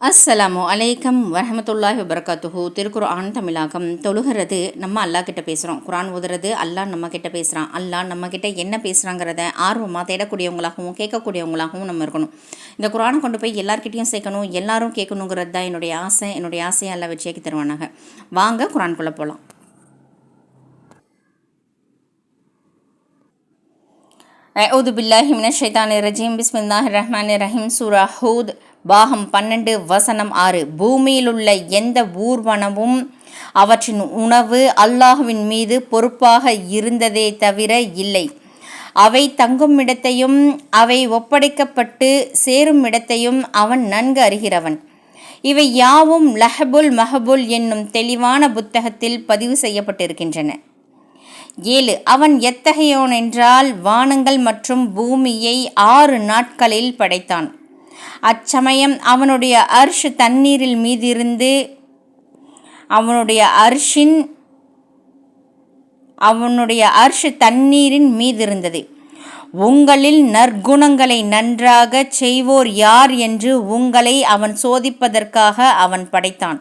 அஸ்ஸலாமு அலைக்கம் வரஹமத்துல்லாஹி வபரகாத்துஹு. திருக்குர்ஆன் தமிழாக்கம். தொழுகிறது நம்ம அல்லாஹ் கிட்ட பேசுகிறோம். குரான் ஓதுறது அல்லாஹ் நம்ம கிட்ட பேசுகிறான். அல்லாஹ் நம்ம கிட்ட என்ன பேசுகிறாங்கிறத ஆர்வமாக தேடக்கூடியவங்களாகவும் கேட்கக்கூடியவங்களாகவும் நம்ம இருக்கணும். இந்த குரானை கொண்டு போய் எல்லார்கிட்டையும் சேர்க்கணும், எல்லாரும் கேட்கணுங்கிறது தான் என்னுடைய ஆசை. என்னுடைய ஆசையை அல்லாஹ் வச்சியாக்கி தருவானாக. வாங்க குரான்குள்ளே போகலாம். அஊது பில்லாஹி மினஷ் ஷைத்தானிர் ரஜீம். பிஸ்மில்லாஹிர் ரஹ்மானிர் ரஹீம். சூரா ஹூத் பாகம் 12 வசனம் 6. பூமியிலுள்ள எந்த ஊர்வனமும் அவற்றின் உணவு அல்லாஹ்வின் மீது பொறுப்பாக இருந்ததே தவிர இல்லை. அவை தங்கும் இடத்தையும் அவை ஒப்படைக்கப்பட்டு சேரும் இடத்தையும் அவன் நன்கு அறிகிறவன். இவை யாவும் லஹபுல் மஹபுல் என்னும் தெளிவான புத்தகத்தில் பதிவு செய்யப்பட்டிருக்கின்றன. 7. அவன் எத்தகையோன் என்றால் வானங்கள் மற்றும் பூமியை 6 நாட்களில் படைத்தான். அச்சமயம் அவனுடைய அர்ஷ் தண்ணீரில் மீதிருந்து அவனுடைய அர்ஷ் தண்ணீரின் மீதிருந்தது. உங்களில் நற்குணங்களை நன்றாக செய்வோர் யார் என்று உங்களை அவன் சோதிப்பதற்காக அவன் படைத்தான்.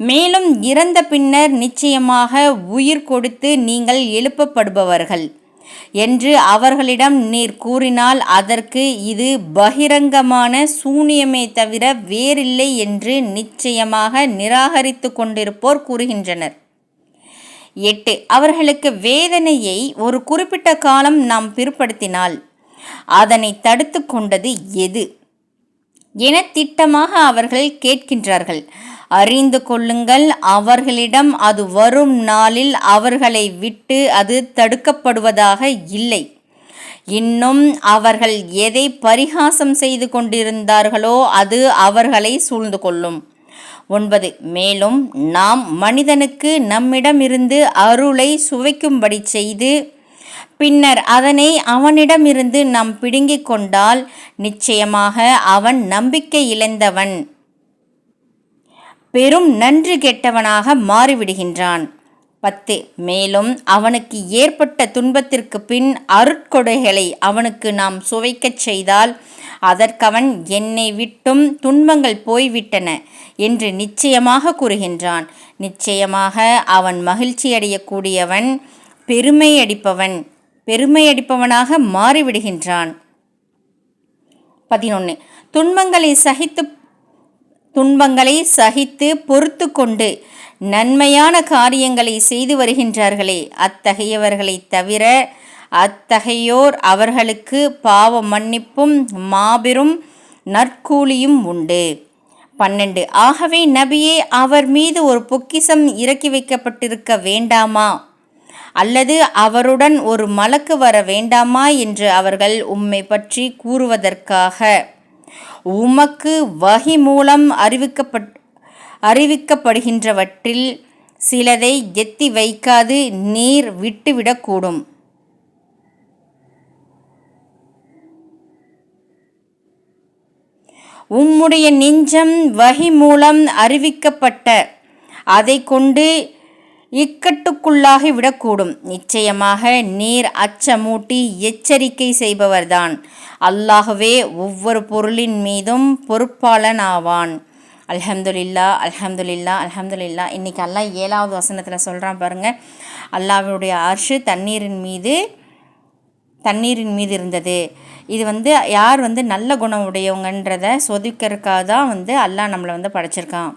மேலும் இறந்த பின்னர் நிச்சயமாக உயிர் கொடுத்து நீங்கள் எழுப்பப்படுபவர்கள் என்று அவர்களிடம் நீர் கூறினால் அதற்கு இது பகிரங்கமான சூனியமே தவிர வேறில்லை என்று நிச்சயமாக நிராகரித்து கொண்டிருப்போர் கூறுகின்றனர். 8. அவர்களுக்கு வேதனையை ஒரு குறிப்பிட்ட காலம் நாம் பிற்படுத்தினால் அதனை தடுத்து கொண்டது எது என திட்டமாக அவர்கள் கேட்கின்றார்கள். அறிந்து கொள்ளுங்கள், அவர்களிடம் அது வரும் நாளில் அவர்களை விட்டு அது தடுக்கப்படுவதாக இல்லை. இன்னும் அவர்கள் எதை பரிகாசம் செய்து கொண்டிருந்தார்களோ அது அவர்களை சூழ்ந்து கொள்ளும். 9. மேலும் நாம் மனிதனுக்கு நம்மிடமிருந்து அருளை சுவைக்கும்படி செய்து பின்னர் அதனை அவனிடமிருந்து நாம் பிடுங்கிக் கொண்டால் நிச்சயமாக அவன் நம்பிக்கை இழந்தவன், பெரும் நன்றி கெட்டவனாக மாறிவிடுகின்றான். 10. மேலும் அவனுக்கு ஏற்பட்ட துன்பத்திற்கு பின் அருட்கொடைகளை அவனுக்கு நாம் சுவைக்கச் செய்தால் அதற்கவன் என்னை விட்டும் துன்பங்கள் போய்விட்டன என்று நிச்சயமாக கூறுகின்றான். நிச்சயமாக அவன் மகிழ்ச்சியடையக்கூடியவன், பெருமையடிப்பவனாக மாறிவிடுகின்றான். 11. துன்பங்களை சகித்து பொறுத்து கொண்டு நன்மையான காரியங்களை செய்து வருகின்றார்களே, அத்தகையவர்களை தவிர அத்தகையோர் அவர்களுக்கு பாவ மன்னிப்பும் மாபெரும் நற்கூலியும் உண்டு. 12. ஆகவே நபியே, அவர் மீது ஒரு பொக்கிஷம் இறக்கி வைக்கப்பட்டிருக்க வேண்டாமா அல்லது அவருடன் ஒரு மலக்கு வர வேண்டாமா என்று அவர்கள் உம்மை பற்றி கூறுவதற்காக உமக்கு வஹி மூலம் அறிவிக்கப்படுகின்றவற்றில் சிலதை எத்தி வைக்காது நீர் விட்டுவிடக்கூடும். உம்முடைய நெஞ்சம் வஹி மூலம் அறிவிக்கப்பட்ட அதை கொண்டு இக்கட்டுக்குள்ளாகி விடக்கூடும். நிச்சயமாக நீர் அச்சமூட்டி எச்சரிக்கை செய்பவர்தான். அல்லாஹ்வே ஒவ்வொரு பொருளின் மீதும் பொறுப்பாளன் ஆவான். அல்ஹம்துலில்லா அல்ஹம்துலில்லா அல்ஹம்துலில்லா. இன்றைக்கி அல்லாஹ் 7வது வசனத்தில் சொல்கிறான் பாருங்கள். அல்லாஹ்வுடைய அர்ஷ் தண்ணீரின் மீது இருந்தது. இது யார் நல்ல குணம் உடையவங்கன்றதை சோதிக்கிறதுக்காக தான் அல்லாஹ் நம்மளை படைச்சிருக்கான்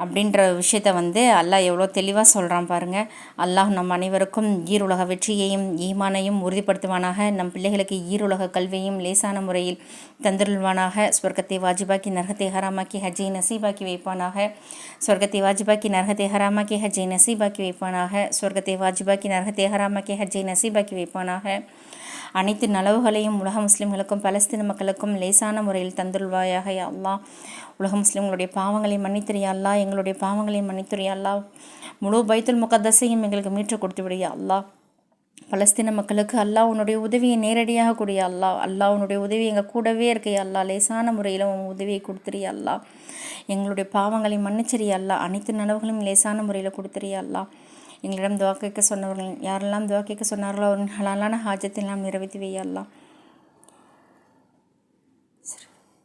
அப்படின்ற விஷயத்தை அல்லாஹ் எவ்வளோ தெளிவாக சொல்கிறான் பாருங்கள். அல்லாஹ் நம் அனைவருக்கும் ஈருலக வெற்றியையும் ஈமானையும் உறுதிப்படுத்துவானாக. நம் பிள்ளைகளுக்கு ஈருலக கல்வியையும் லேசான முறையில் தந்துருள்வானாக. சொர்க்கத்தை வாஜிபாக்கி நரகத்தை ஹராமாக்கி ஹஜ்ஜை நசீபாக்கி வைப்பானாக. சொர்க்கத்தை வாஜிபாக்கி நரகத்தை ஹராமாக்கி ஹஜ்ஜை நசீபாக்கி வைப்பானாக. சொர்க்கத்தை வாஜிபாக்கி நரகத்தை ஹராமாக்கி ஹஜ்ஜை நசீபாக்கி வைப்பானாக. அனைத்து நலவுகளையும் உலக முஸ்லிம்களுக்கும் பலஸ்தீன மக்களுக்கும் லேசான முறையில் தந்துள்வாயாக. யா அல்லாஹ், உலக முஸ்லிம்களுடைய பாவங்களை மன்னித்துறியா அல்லாஹ், எங்களுடைய பாவங்களை மன்னித்துறியா அல்லாஹ், முழு பைத்துல் முகத்தஸையும் எங்களுக்கு மீட்டு கொடுத்து விடியா அல்லாஹ். பலஸ்தீன மக்களுக்கு அல்லாஹ் உன்னுடைய உதவியை நேரடியாக கூடிய அல்லாஹ் உன்னுடைய உதவி எங்கள் கூடவே இருக்கையா அல்லாஹ், லேசான முறையில் உன் உதவியை கொடுத்துறியா அல்லாஹ். எங்களுடைய பாவங்களை மன்னிச்சிறியா அல்லாஹ், அனைத்து நலவுகளையும் லேசான முறையில் கொடுத்துறியா அல்லாஹ். எங்களிடம் துவா கேட்க சொன்னவர்கள் யாரெல்லாம் துவா கேட்க சொன்னார்களோ அவரின் ஹலாலான ஹாஜத்தை நாம் நிறைவேற்றி வையல்லாம்.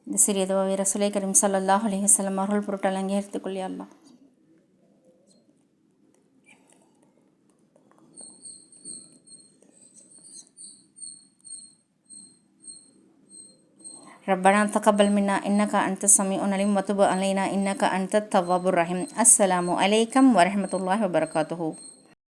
இந்த சிறிய துவாவை ரசூலை கரீம் ஸல்லல்லாஹு அலைஹி வஸல்லம் அவர்கள் பொருட்டால் அங்கீகரித்துக்கொள்ளி அல்லாஹ். ربنا تقبل منا إنك أنت السميع العليم وتب علينا إنك أنت التواب الرحيم. السلام عليكم ورحمة الله وبركاته.